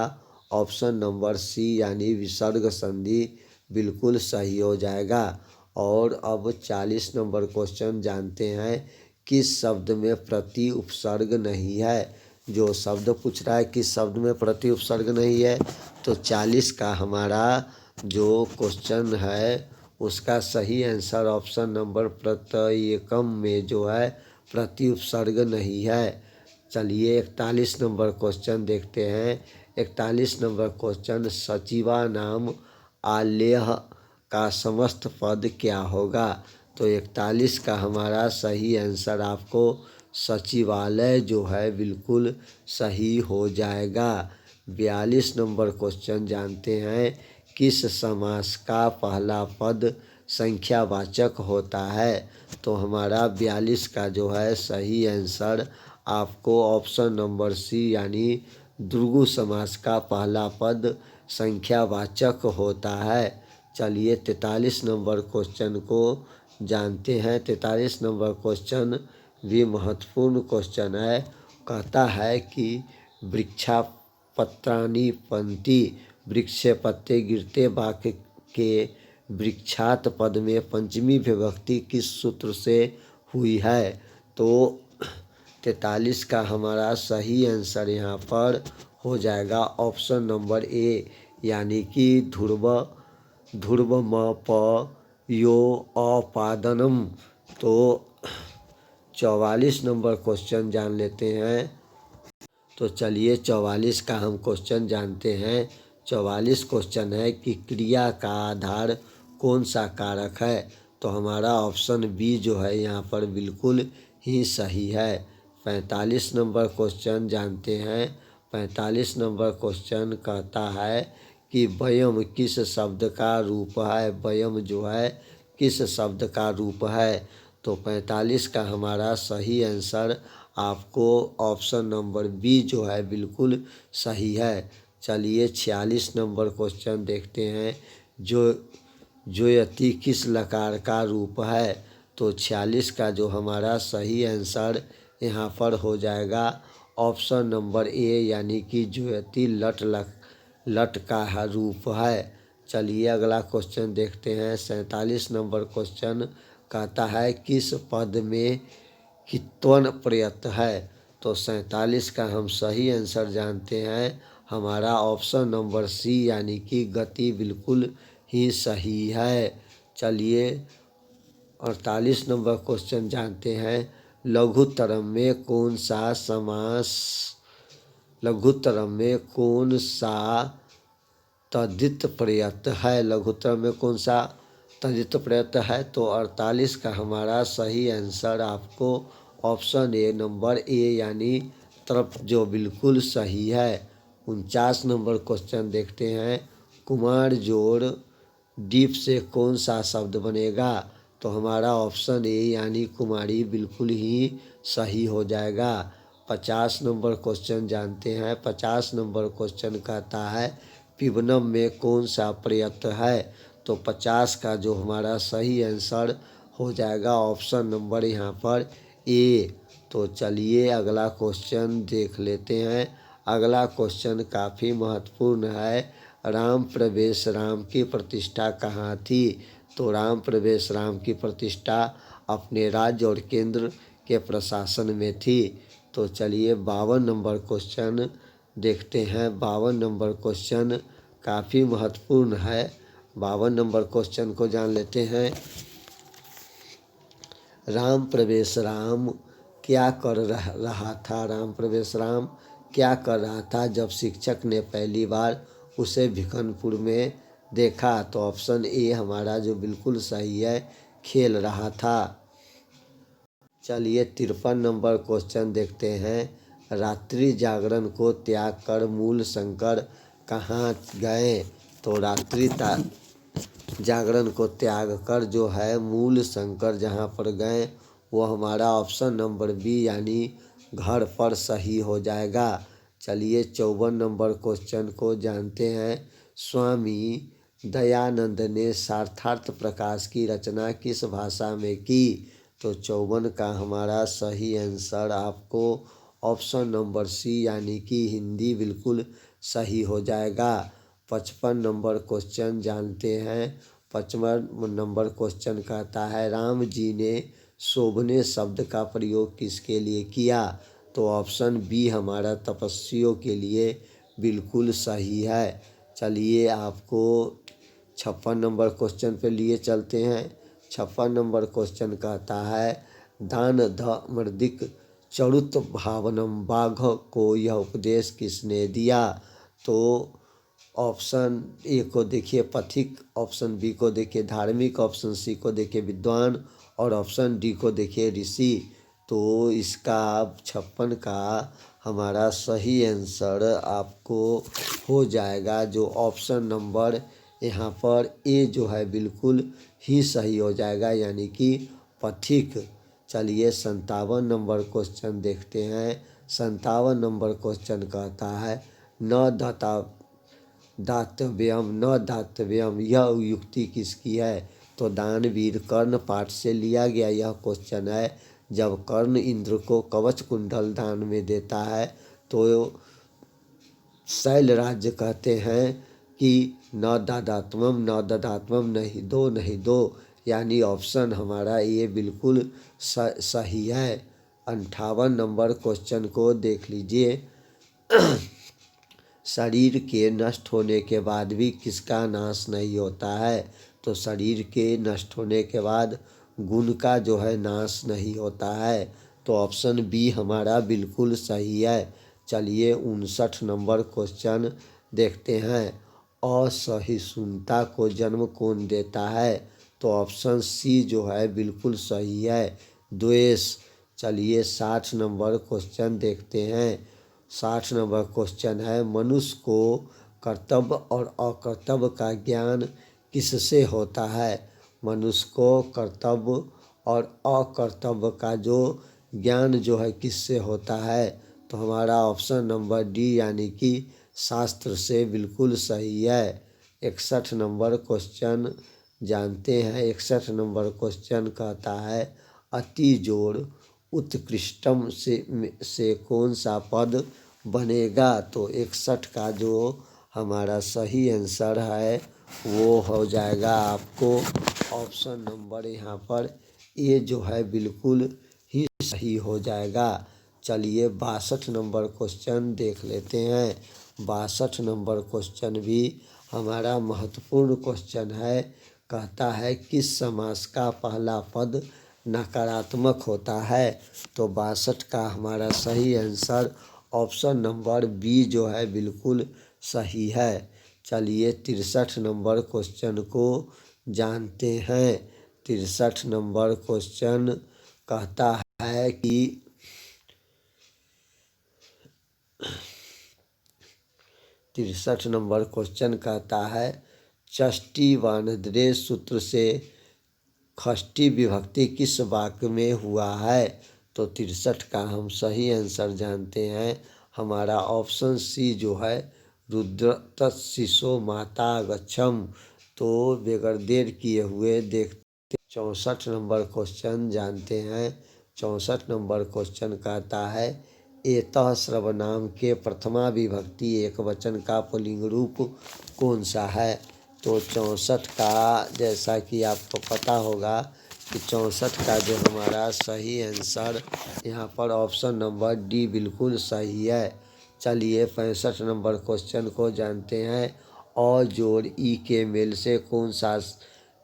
A: ऑप्शन नंबर सी यानी विसर्ग संधि बिल्कुल सही हो जाएगा। और अब 40 नंबर क्वेश्चन जानते हैं किस शब्द में प्रति उपसर्ग नहीं है। जो शब्द पूछ रहा है किस शब्द में प्रति उपसर्ग नहीं है, तो 40 का हमारा जो क्वेश्चन है उसका सही आंसर ऑप्शन नंबर प्रत्येकम में जो है प्रति उपसर्ग नहीं है। चलिए 41 नंबर क्वेश्चन देखते हैं। 41 नंबर क्वेश्चन सचिवा नाम आलेह का समस्त पद क्या होगा। तो 41 का हमारा सही आंसर आपको सचिवालय जो है बिल्कुल सही हो जाएगा। 42 नंबर क्वेश्चन जानते हैं किस समास का पहला पद संख्यावाचक होता है। तो हमारा 42 का जो है सही आंसर आपको ऑप्शन नंबर सी यानी द्विगु समास का पहला पद संख्यावाचक होता है। चलिए 43 नंबर क्वेश्चन को जानते हैं। 43 नंबर क्वेश्चन भी महत्वपूर्ण क्वेश्चन है। कहता है कि वृक्षापत्राणि पंक्ति वृक्ष से पत्ते गिरते वाक्य के वृक्षात पद में पंचमी विभक्ति किस सूत्र से हुई है। तो 43 का हमारा सही आंसर यहाँ पर हो जाएगा ऑप्शन नंबर ए यानी कि ध्रुव म प यो अपादनम। तो 44 नंबर क्वेश्चन जान लेते हैं। तो चलिए 44 का हम क्वेश्चन जानते हैं। 44 क्वेश्चन है कि क्रिया का आधार कौन सा कारक है। तो हमारा ऑप्शन बी जो है यहाँ पर बिल्कुल ही सही है। 45 नंबर क्वेश्चन जानते हैं। 45 नंबर क्वेश्चन कहता है कि वयम किस शब्द का रूप है। वयम जो है किस शब्द का रूप है। तो 45 का हमारा सही आंसर आपको ऑप्शन नंबर बी जो है बिल्कुल सही है। चलिए 46 नंबर क्वेश्चन देखते हैं। जो यति किस लकार का रूप है। तो 46 का जो हमारा सही आंसर यहाँ पर हो जाएगा ऑप्शन नंबर ए यानी कि ज्योति लट का रूप है। चलिए अगला क्वेश्चन देखते हैं। 47 नंबर क्वेश्चन कहता है किस पद में कित्वन प्रयत है। तो 47 का हम सही आंसर जानते हैं। हमारा ऑप्शन नंबर सी यानी कि गति बिल्कुल ही सही है। चलिए 48 नंबर क्वेश्चन जानते हैं। लघुतरम में कौन सा समास लघुतरम में कौन सा तद्धित प्रयत है। लघुतरम में कौन सा तद्धित प्रयत है। तो 48 का हमारा सही आंसर आपको ऑप्शन ए नंबर ए यानी तरफ जो बिल्कुल सही है। 49 नंबर क्वेश्चन देखते हैं। कुमार जोड़ डीप से कौन सा शब्द बनेगा। तो हमारा ऑप्शन ए यानी कुमारी बिल्कुल ही सही हो जाएगा। 50 नंबर क्वेश्चन जानते हैं। 50 नंबर क्वेश्चन कहता है पिबनम में कौन सा प्रयत्न है। तो 50 का जो हमारा सही आंसर हो जाएगा ऑप्शन नंबर यहाँ पर ए। तो चलिए अगला क्वेश्चन देख लेते हैं। अगला क्वेश्चन काफ़ी महत्वपूर्ण है। राम प्रवेश राम की प्रतिष्ठा कहाँ थी। तो राम प्रवेश राम की प्रतिष्ठा अपने राज्य और केंद्र के प्रशासन में थी। तो चलिए 52 नंबर क्वेश्चन देखते हैं। 52 नंबर क्वेश्चन काफ़ी महत्वपूर्ण है। 52 नंबर क्वेश्चन को जान लेते हैं। राम प्रवेश राम क्या कर रहा था। राम प्रवेश राम क्या कर रहा था जब शिक्षक ने पहली बार उसे भिखनपुर में देखा। तो ऑप्शन ए हमारा जो बिल्कुल सही है खेल रहा था। चलिए 53 नंबर क्वेश्चन देखते हैं। रात्रि जागरण को त्याग कर मूल शंकर कहाँ गए। तो रात्रि जागरण को त्याग कर जो है मूल शंकर जहाँ पर गए वो हमारा ऑप्शन नंबर बी यानी घर पर सही हो जाएगा। चलिए 54 नंबर क्वेश्चन को जानते हैं। स्वामी दयानंद ने सार्थार्थ प्रकाश की रचना किस भाषा में की। तो 54 का हमारा सही आंसर आपको ऑप्शन नंबर सी यानी कि हिंदी बिल्कुल सही हो जाएगा। 55 नंबर क्वेश्चन जानते हैं। 55 नंबर क्वेश्चन कहता है राम जी ने शोभने शब्द का प्रयोग किसके लिए किया? तो ऑप्शन बी हमारा तपस्वियों के लिए बिल्कुल सही है। चलिए आपको 56 नंबर क्वेश्चन पे लिए चलते हैं। 56 नंबर क्वेश्चन कहता है दान ध मर्दिक चरुत भावनम बाघ को यह उपदेश किसने दिया? तो ऑप्शन ए को देखिए पथिक, ऑप्शन बी को देखिए धार्मिक, ऑप्शन सी को देखिए विद्वान और ऑप्शन डी को देखिए ऋषि। तो इसका 56 का हमारा सही आंसर आपको हो जाएगा जो ऑप्शन नंबर यहाँ पर ए जो है बिल्कुल ही सही हो जाएगा, यानी कि पथिक। चलिए 57 नंबर क्वेश्चन देखते हैं। 57 नंबर क्वेश्चन कहता है न दातव्यम न दातव्यम यह युक्ति किसकी है? तो दानवीर कर्ण पाठ से लिया गया यह क्वेश्चन है। जब कर्ण इंद्र को कवच कुंडल दान में देता है तो शैल राज्य कहते हैं कि न ददात्मम नहीं दो, यानी ऑप्शन हमारा ये बिल्कुल सही है। 58 नंबर क्वेश्चन को देख लीजिए। शरीर के नष्ट होने के बाद भी किसका नाश नहीं होता है? तो शरीर के नष्ट होने के बाद गुण का जो है नाश नहीं होता है। तो ऑप्शन बी हमारा बिल्कुल सही है। चलिए 59 नंबर क्वेश्चन देखते हैं। असहिष्णुता को जन्म कौन देता है? तो ऑप्शन सी जो है बिल्कुल सही है, द्वेष। चलिए 60 नंबर क्वेश्चन देखते हैं। 60 नंबर क्वेश्चन है मनुष्य को कर्तव्य और अकर्तव्य का ज्ञान किससे होता है? मनुष्य को कर्तव्य और अकर्तव्य का जो ज्ञान जो है किससे होता है? तो हमारा ऑप्शन नंबर डी यानी कि शास्त्र से बिल्कुल सही है। 61 नंबर क्वेश्चन जानते हैं। 61 नंबर क्वेश्चन कहता है अति जोड़ उत्कृष्टम से कौन सा पद बनेगा? तो 61 का जो हमारा सही आंसर है वो हो जाएगा आपको ऑप्शन नंबर यहाँ पर ए जो है बिल्कुल ही सही हो जाएगा। चलिए 62 नंबर क्वेश्चन देख लेते हैं। 62 नंबर क्वेश्चन भी हमारा महत्वपूर्ण क्वेश्चन है। कहता है किस समास का पहला पद नकारात्मक होता है? तो 62 का हमारा सही आंसर ऑप्शन नंबर बी जो है बिल्कुल सही है। चलिए 63 नंबर क्वेश्चन को जानते हैं। 63 नंबर क्वेश्चन कहता है कि 63 नंबर क्वेश्चन कहता है षष्ठी वानद्रे सूत्र से षष्ठी विभक्ति किस वाक्य में हुआ है? तो 63 का हम सही आंसर जानते हैं। हमारा ऑप्शन सी जो है रुद्र तत्शिशो माता गच्छम। तो बगैर देर किए हुए देखते 64 नंबर क्वेश्चन जानते हैं। 64 नंबर क्वेश्चन कहता है एतः सर्वनाम के प्रथमा विभक्ति एक वचन का पुल्लिंग रूप कौन सा है? तो 64 का जैसा कि आपको पता होगा कि 64 का जो हमारा सही आंसर यहाँ पर ऑप्शन नंबर डी बिल्कुल सही है। चलिए 65 नंबर क्वेश्चन को जानते हैं। और जोड़ ई के मेल से कौन सा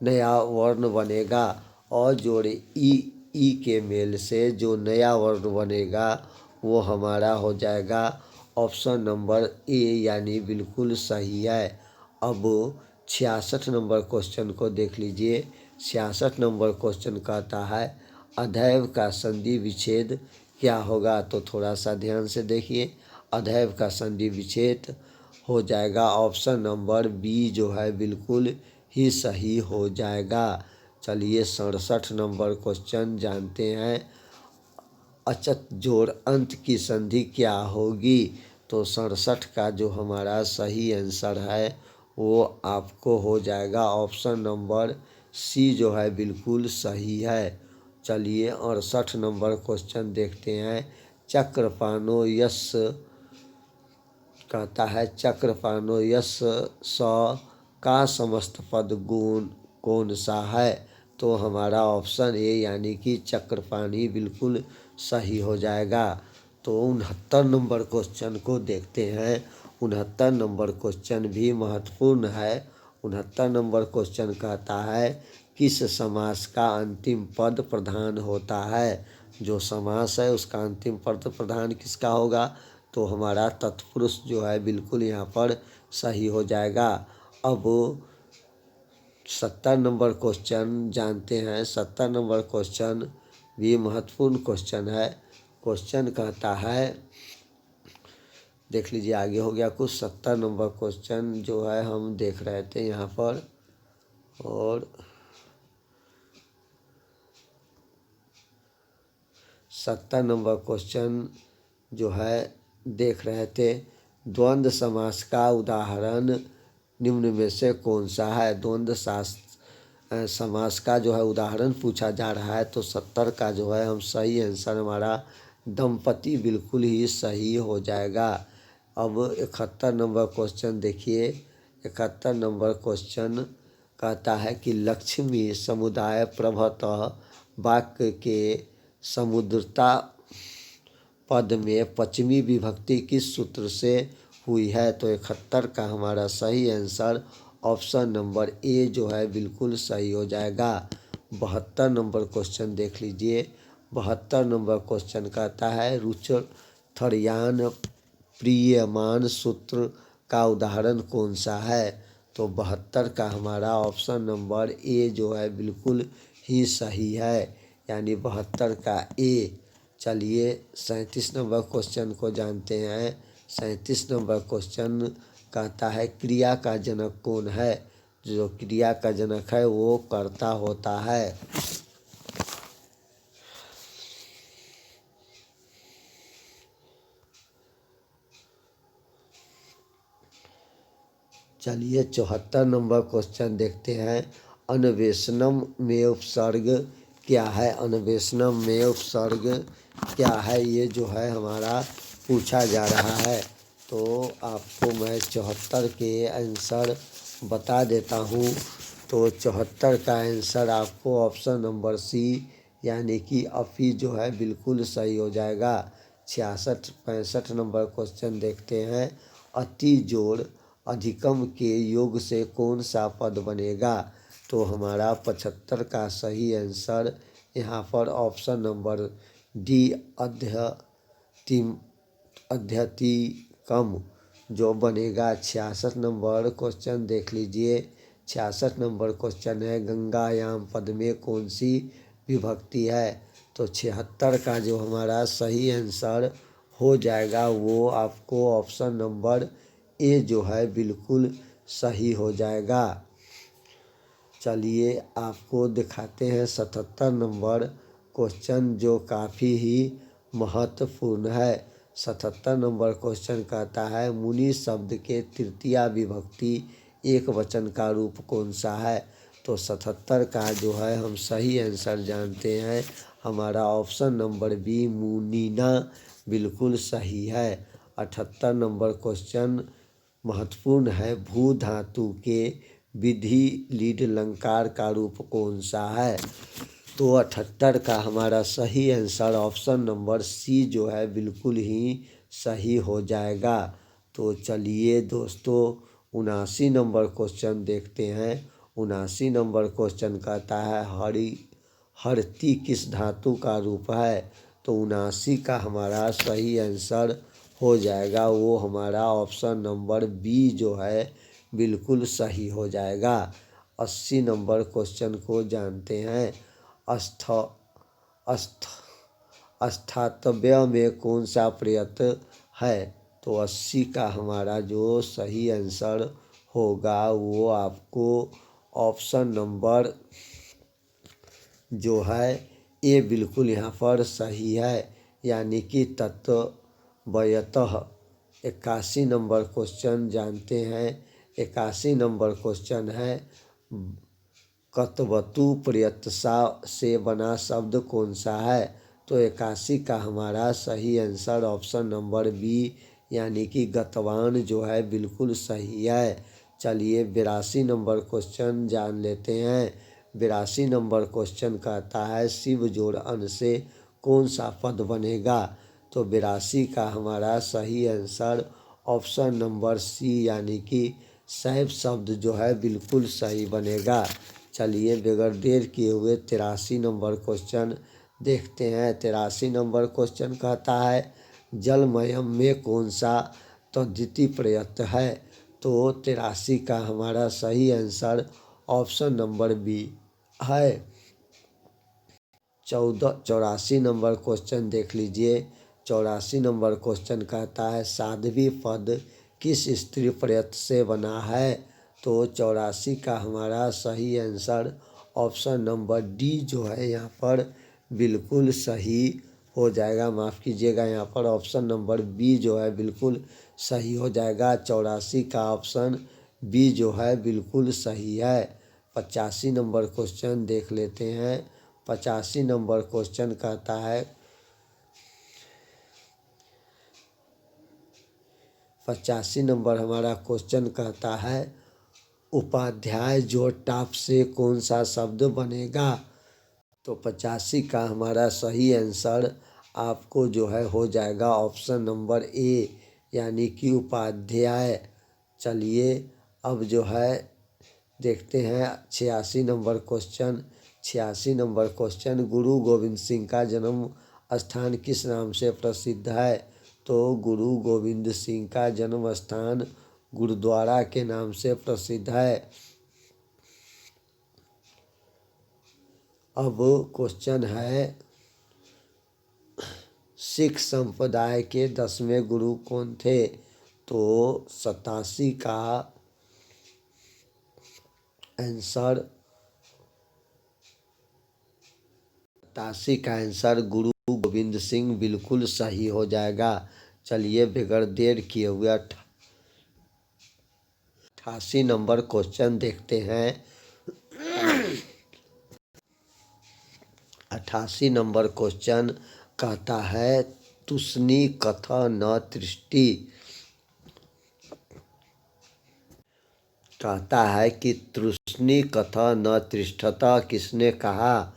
A: नया वर्ण बनेगा? और जोड़ ई के मेल से जो नया वर्ण बनेगा वो हमारा हो जाएगा ऑप्शन नंबर ए यानी बिल्कुल सही है। अब 66 नंबर क्वेश्चन को देख लीजिए। 66 नंबर क्वेश्चन कहता है अधैव का संधि विच्छेद क्या होगा? तो थोड़ा सा ध्यान से देखिए। अधैव का संधि विच्छेद हो जाएगा ऑप्शन नंबर बी जो है बिल्कुल ही सही हो जाएगा। चलिए 67 नंबर क्वेश्चन जानते हैं। अचत जोड़ अंत की संधि क्या होगी? तो 67 का जो हमारा सही आंसर है वो आपको हो जाएगा ऑप्शन नंबर सी जो है बिल्कुल सही है। चलिए 68 नंबर क्वेश्चन देखते हैं। चक्रपाणो यश कहता है चक्रपाणो यस स का समस्त पद गुण कौन सा है। तो हमारा ऑप्शन ए यानी कि चक्रपाणी बिल्कुल सही हो जाएगा। तो 69 नंबर क्वेश्चन को देखते हैं। 69 नंबर क्वेश्चन भी महत्वपूर्ण है। 69 नंबर क्वेश्चन कहता है किस समास का अंतिम पद प्रधान होता है। जो समास है उसका अंतिम पद प्रधान किसका होगा, तो हमारा तत्पुरुष जो है बिल्कुल यहाँ पर सही हो जाएगा। अब 70 नंबर क्वेश्चन जानते हैं। 70 नंबर क्वेश्चन भी महत्वपूर्ण क्वेश्चन है। क्वेश्चन कहता है, देख लीजिए आगे हो गया कुछ। 70 नंबर क्वेश्चन जो है हम देख रहे थे यहाँ पर, और 70 नंबर क्वेश्चन जो है देख रहे थे। द्वंद्व समास का उदाहरण निम्न में से कौन सा है। द्वंद्व समास का जो है उदाहरण पूछा जा रहा है। तो 70 का जो है हम सही आंसर हमारा दंपति बिल्कुल ही सही हो जाएगा। अब 71 नंबर क्वेश्चन देखिए। 71 नंबर क्वेश्चन कहता है कि लक्ष्मी समुदाय प्रभतः वाक्य के समुद्रता पद में पश्चिमी विभक्ति किस सूत्र से हुई है। तो 71 का हमारा सही आंसर ऑप्शन नंबर ए जो है बिल्कुल सही हो जाएगा। 72 नंबर क्वेश्चन देख लीजिए। 72 नंबर क्वेश्चन कहता है रुचर्थयान प्रियमान सूत्र का उदाहरण कौन सा है। तो 72 का हमारा ऑप्शन नंबर ए जो है बिल्कुल ही सही है, यानी 72 का ए। चलिए 37 नंबर क्वेश्चन को जानते हैं। 37 नंबर क्वेश्चन कहता है क्रिया का जनक कौन है। जो क्रिया का जनक है वो कर्ता होता है। चलिए 74 नंबर क्वेश्चन देखते हैं। अन्वेषणम में उपसर्ग क्या है। अन्वेषणम में उपसर्ग क्या है, ये जो है हमारा पूछा जा रहा है। तो आपको मैं 74 के आंसर बता देता हूँ। तो 74 का आंसर आपको ऑप्शन नंबर सी यानी कि अफी जो है बिल्कुल सही हो जाएगा। 66 65 नंबर क्वेश्चन देखते हैं। अति जोड़ अधिकम के योग से कौन सा पद बनेगा। तो हमारा 75 का सही आंसर यहाँ पर ऑप्शन नंबर डी अध्यतिकम जो बनेगा। 66 नंबर क्वेश्चन देख लीजिए। 66 नंबर क्वेश्चन है गंगायाम पद में कौन सी विभक्ति है। तो 76 का जो हमारा सही आंसर हो जाएगा वो आपको ऑप्शन नंबर ए जो है बिल्कुल सही हो जाएगा। चलिए आपको दिखाते हैं 77 नंबर क्वेश्चन जो काफ़ी ही महत्वपूर्ण है। 77 नंबर क्वेश्चन कहता है मुनि शब्द के तृतीया विभक्ति एक वचन का रूप कौन सा है। तो 77 का जो है हम सही आंसर जानते हैं। हमारा ऑप्शन नंबर बी मुनीना बिल्कुल सही है। 78 नंबर क्वेश्चन महत्वपूर्ण है। भू धातु के विधि लीड लंकार का रूप कौन सा है। तो 78 का हमारा सही आंसर ऑप्शन नंबर सी जो है बिल्कुल ही सही हो जाएगा। तो चलिए दोस्तों 79 नंबर क्वेश्चन देखते हैं। 79 नंबर क्वेश्चन कहता है हरती किस धातु का रूप है। तो 79 का हमारा सही आंसर हो जाएगा वो हमारा ऑप्शन नंबर बी जो है बिल्कुल सही हो जाएगा। 80 नंबर क्वेश्चन को जानते हैं। अस्थातव्य में कौन सा प्रयत्न है। तो 80 का हमारा जो सही आंसर होगा वो आपको ऑप्शन नंबर जो है ए बिल्कुल यहाँ पर सही है, यानी कि तत्वयतः। 81 नंबर क्वेश्चन जानते हैं। 81 नंबर क्वेश्चन है कतवतु प्रयत्सा से बना शब्द कौन सा है। तो 81 का हमारा सही आंसर ऑप्शन नंबर बी यानी कि गतवान जो है बिल्कुल सही है। चलिए 82 नंबर क्वेश्चन जान लेते हैं। 82 नंबर क्वेश्चन कहता है शिव जोड़ अन से कौन सा पद बनेगा। तो 82 का हमारा सही आंसर ऑप्शन नंबर सी यानी कि सैफ शब्द जो है बिल्कुल सही बनेगा। चलिए बगैर देर किए हुए 83 नंबर क्वेश्चन देखते हैं। 83 नंबर क्वेश्चन कहता है जलमयम में कौन सा तद्धिति प्रयत्न है। तो 83 का हमारा सही आंसर ऑप्शन नंबर बी है। 84 नंबर क्वेश्चन देख लीजिए। 84 नंबर क्वेश्चन कहता है साध्वी पद किस स्त्री प्रयत्न से बना है। तो 84 का हमारा सही आंसर ऑप्शन नंबर डी जो है यहाँ पर बिल्कुल सही हो जाएगा। माफ़ कीजिएगा, यहाँ पर ऑप्शन नंबर बी जो है बिल्कुल सही हो जाएगा। 84 का ऑप्शन बी जो है बिल्कुल सही है। 85 नंबर क्वेश्चन देख लेते हैं। 85 नंबर क्वेश्चन कहता है 85 नंबर हमारा क्वेश्चन कहता है उपाध्याय जोड़ टाप से कौन सा शब्द बनेगा। तो 85 का हमारा सही आंसर आपको जो है हो जाएगा ऑप्शन नंबर ए यानी कि उपाध्याय। चलिए अब जो है देखते हैं 86 नंबर क्वेश्चन। 86 नंबर क्वेश्चन गुरु गोविंद सिंह का जन्म स्थान किस नाम से प्रसिद्ध है। तो गुरु गोविंद सिंह का जन्म स्थान गुरुद्वारा के नाम से प्रसिद्ध है। अब क्वेश्चन है सिख संप्रदाय के 10वें गुरु कौन थे। तो 87 का आंसर 87 का आंसर गुरु गोविंद सिंह बिल्कुल सही हो जाएगा। चलिए बगैर देर किए हुए 88 नंबर क्वेश्चन देखते हैं। 88 नंबर क्वेश्चन कहता है तुष्णि कथ न तृष्टि। कहता है कि तृष्णि कथ न तृष्ठता किसने कहा।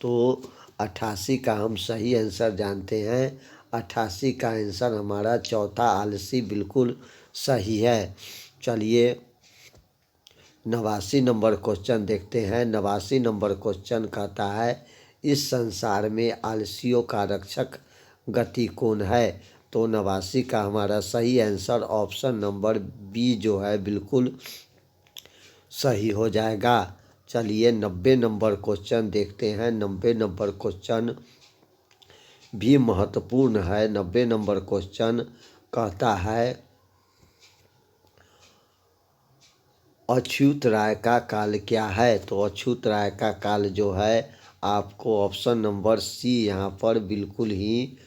A: तो 88 का हम सही आंसर जानते हैं। 88 का आंसर हमारा चौथा आलसी बिल्कुल सही है। चलिए 89 नंबर क्वेश्चन देखते हैं। 89 नंबर क्वेश्चन कहता है इस संसार में आलसियों का रक्षक गति कौन है। तो 89 का हमारा सही आंसर ऑप्शन नंबर बी जो है बिल्कुल सही हो जाएगा। चलिए 90 नंबर क्वेश्चन देखते हैं। 90 नंबर क्वेश्चन भी महत्वपूर्ण है। 90 नंबर क्वेश्चन कहता है अछूत राय का काल क्या है। तो अछूत राय का काल जो है आपको ऑप्शन नंबर सी यहाँ पर बिल्कुल ही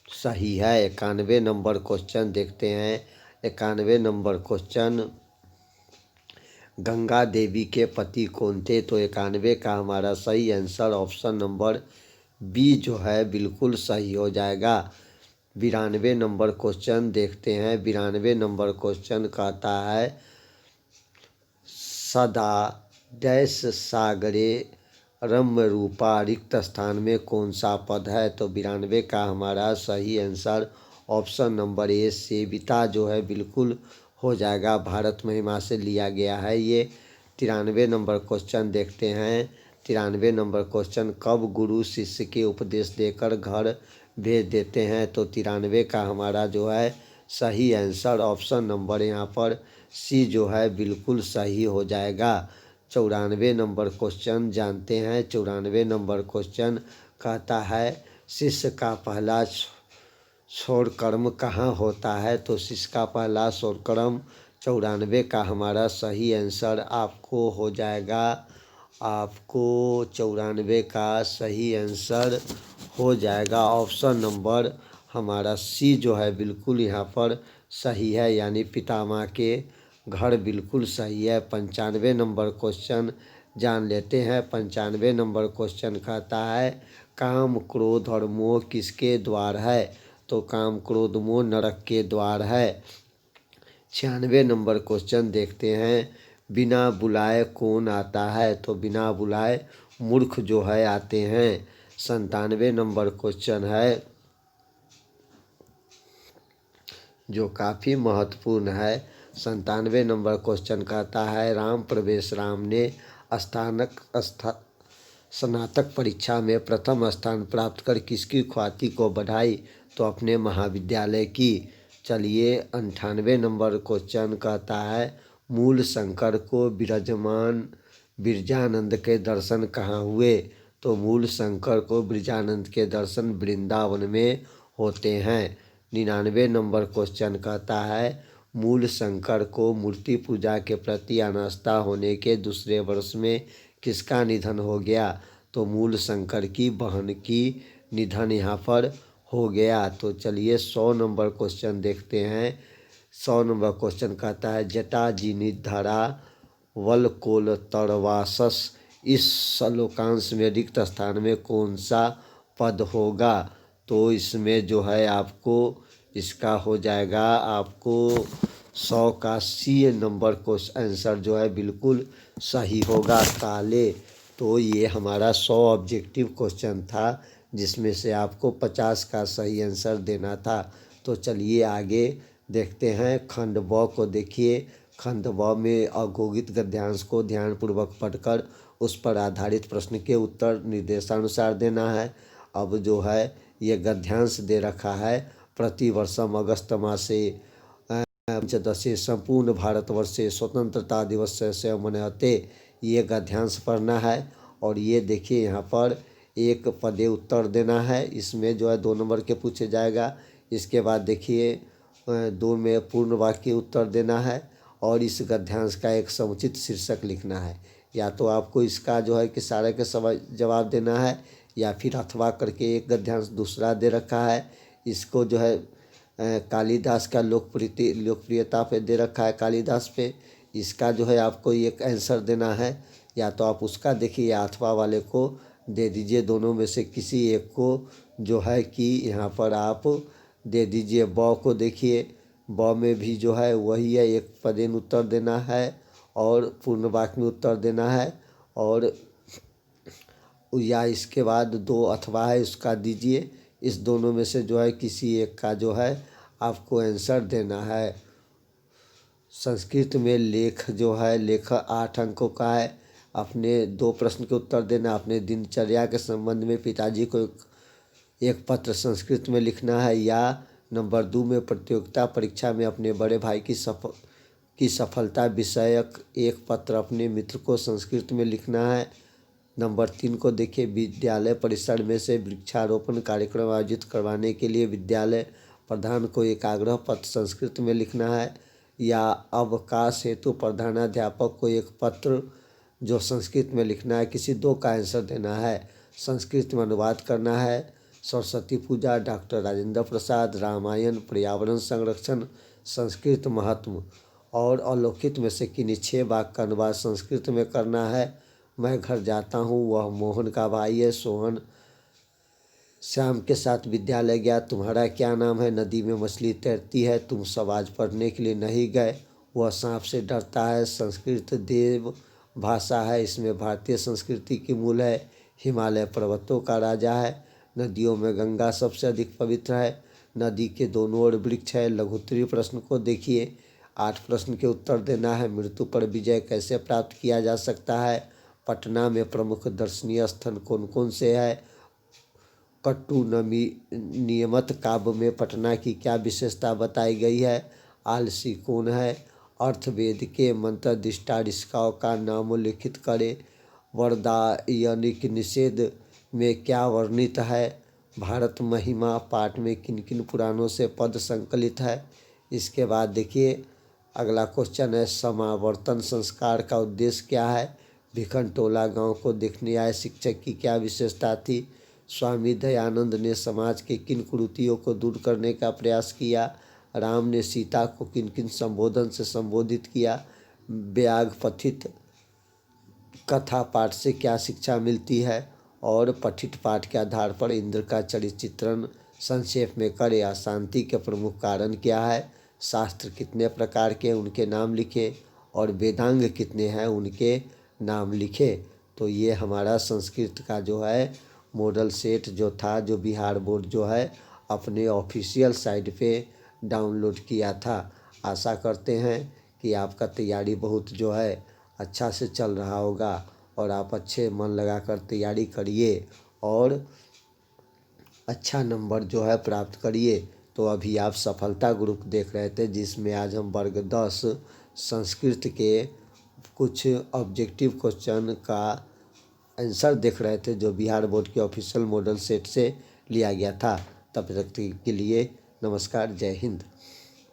A: सही है। 91 नंबर क्वेश्चन देखते हैं। 91 नंबर क्वेश्चन गंगा देवी के पति कौन थे। तो 91 का हमारा सही आंसर ऑप्शन नंबर बी जो है बिल्कुल सही हो जाएगा। 92 नंबर क्वेश्चन देखते हैं। 92 नंबर क्वेश्चन कहता है सदा डैश सागरे रम्य रूपा रिक्त स्थान में कौन सा पद है। तो 92 का हमारा सही आंसर ऑप्शन नंबर ए सेविता जो है बिल्कुल हो जाएगा। भारत महिमा से लिया गया है ये। 93 नंबर क्वेश्चन देखते हैं। 93 नंबर क्वेश्चन कब गुरु शिष्य के उपदेश देकर घर भेज देते हैं। तो 93 का हमारा जो है सही आंसर ऑप्शन नंबर यहाँ पर सी जो है बिल्कुल सही हो जाएगा। 94 नंबर क्वेश्चन जानते हैं। 94 नंबर क्वेश्चन कहता है शिष्य का पहला छोड़ कर्म कहाँ होता है। तो शिष्य का पहला छोड़ कर्म 94 का हमारा सही आंसर आपको हो जाएगा। आपको 94 का सही आंसर हो जाएगा ऑप्शन नंबर हमारा सी जो है बिल्कुल यहाँ पर सही है यानी पितामह के घर बिल्कुल सही है। 95 नंबर क्वेश्चन जान लेते हैं। 95 नंबर क्वेश्चन कहता है काम क्रोध और मोह किसके द्वार है। तो काम क्रोध मोह नरक के द्वार है। 96 नंबर क्वेश्चन देखते हैं, बिना बुलाए कौन आता है? तो बिना बुलाए मूर्ख जो है आते हैं। 97 नंबर क्वेश्चन है जो काफ़ी महत्वपूर्ण है। 97 नंबर क्वेश्चन कहता है, राम प्रवेश राम ने स्नातक परीक्षा में प्रथम स्थान प्राप्त कर किसकी ख्याति को बढ़ाई? तो अपने महाविद्यालय की। चलिए 98 नंबर क्वेश्चन कहता है, मूल शंकर को विराजमान बिरजानंद के दर्शन कहाँ हुए? तो मूल शंकर को बिरजानंद के दर्शन वृंदावन में होते हैं। 99 नंबर क्वेश्चन कहता है, मूल शंकर को मूर्ति पूजा के प्रति अनास्था होने के दूसरे वर्ष में किसका निधन हो गया? तो मूल शंकर की बहन की निधन यहाँ पर हो गया। तो चलिए 100 नंबर क्वेश्चन देखते हैं। 100 नंबर क्वेश्चन कहता है, जटा जिनिधरा वलकोलतरवासस, इस श्लोकांश में रिक्त स्थान में कौन सा पद होगा? तो इसमें जो है आपको इसका हो जाएगा आपको 100 का C नंबर को आंसर जो है बिल्कुल सही होगा, काले। तो ये हमारा 100 ऑब्जेक्टिव क्वेश्चन था जिसमें से आपको 50 का सही आंसर देना था। तो चलिए आगे देखते हैं। खंड ब को देखिए। खंड ब में अघोषित गद्यांश को ध्यानपूर्वक पढ़कर उस पर आधारित प्रश्न के उत्तर निर्देशानुसार देना है। अब जो है ये गद्यांश दे रखा है, प्रतिवर्षम अगस्त मासे पंचदशे संपूर्ण भारतवर्षे स्वतंत्रता दिवस से मनाते, ये गद्यांश पढ़ना है। और ये देखिए यहाँ पर एक पदे उत्तर देना है, इसमें जो है 2 नंबर के पूछे जाएगा। इसके बाद देखिए 2 में पूर्ण वाक्य उत्तर देना है और इस गद्यांश का एक समुचित शीर्षक लिखना है। या तो आपको इसका जो है कि सारे के जवाब देना है, या फिर अथवा करके एक गद्यांश दूसरा दे रखा है। इसको जो है कालिदास का लोकप्रियता पे दे रखा है, कालिदास पे। इसका जो है आपको एक आंसर देना है, या तो आप उसका देखिए या अथवा वाले को दे दीजिए। दोनों में से किसी एक को जो है कि यहाँ पर आप दे दीजिए। ब को देखिए, ब में भी जो है वही है, एक पदेन उत्तर देना है और पूर्ण वाक्य में उत्तर देना है। और या इसके बाद 2 अथवा है उसका दीजिए। इस दोनों में से जो है किसी एक का जो है आपको आंसर देना है। संस्कृत में लेख जो है, लेख 8 अंकों का है। अपने 2 प्रश्न के उत्तर देना। अपने दिनचर्या के संबंध में पिताजी को एक पत्र संस्कृत में लिखना है। या नंबर 2 में प्रतियोगिता परीक्षा में अपने बड़े भाई की सफलता विषयक एक पत्र अपने मित्र को संस्कृत में लिखना है। नंबर 3 को देखिए, विद्यालय परिसर में से वृक्षारोपण कार्यक्रम आयोजित करवाने के लिए विद्यालय प्रधान को एक आग्रह पत्र संस्कृत में लिखना है। या अवकाश हेतु प्रधानाध्यापक को एक पत्र जो संस्कृत में लिखना है। किसी 2 का आंसर देना है। संस्कृत में अनुवाद करना है। सरस्वती पूजा, डॉक्टर राजेंद्र प्रसाद, रामायण, पर्यावरण संरक्षण, संस्कृत महत्व और अलौकिक में से किन्हीं 6 वाक्य का अनुवाद संस्कृत में करना है। मैं घर जाता हूँ, वह मोहन का भाई है। सोहन श्याम के साथ विद्यालय गया। तुम्हारा क्या नाम है? नदी में मछली तैरती है। तुम सब आज पढ़ने के लिए नहीं गए। वह सांप से डरता है। संस्कृत देव भाषा है, इसमें भारतीय संस्कृति की मूल है। हिमालय पर्वतों का राजा है। नदियों में गंगा सबसे अधिक पवित्र है। नदी के दोनों ओर वृक्ष है। लघुत्तरीय प्रश्न को देखिए। 8 प्रश्न के उत्तर देना है। मृत्यु पर विजय कैसे प्राप्त किया जा सकता है? पटना में प्रमुख दर्शनीय स्थल कौन कौन से है? कट्टू नियमत काव्य में पटना की क्या विशेषता बताई गई है? आलसी कौन है? अर्थवेद के मंत्रदिष्टारिष्काओं का नाम उल्लिखित करें। वरदायनिक निषेध में क्या वर्णित है? भारत महिमा पाठ में किन किन पुराणों से पद संकलित है? इसके बाद देखिए अगला क्वेश्चन है, समावर्तन संस्कार का उद्देश्य क्या है? भिखनटोला गांव को देखने आए शिक्षक की क्या विशेषता थी? स्वामी दयानंद ने समाज के किन कुरीतियों को दूर करने का प्रयास किया? राम ने सीता को किन किन संबोधन से संबोधित किया? व्याग पठित कथा पाठ से क्या शिक्षा मिलती है? और पठित पाठ के आधार पर इंद्र का चरित्र चित्रण संक्षेप में करें। अशांति के प्रमुख कारण क्या है, शास्त्र कितने प्रकार के उनके नाम लिखे और वेदांग कितने हैं उनके नाम लिखे। तो ये हमारा संस्कृत का जो है मॉडल सेट जो था, जो बिहार बोर्ड जो है अपने ऑफिशियल साइट पे डाउनलोड किया था। आशा करते हैं कि आपका तैयारी बहुत जो है अच्छा से चल रहा होगा और आप अच्छे मन लगाकर तैयारी करिए और अच्छा नंबर जो है प्राप्त करिए। तो अभी आप सफलता ग्रुप देख रहे थे, जिसमें आज हम वर्ग 10 संस्कृत के कुछ ऑब्जेक्टिव क्वेश्चन का आंसर देख रहे थे, जो बिहार बोर्ड के ऑफिशियल मॉडल सेट से लिया गया था। तब तक के लिए नमस्कार, जय हिंद।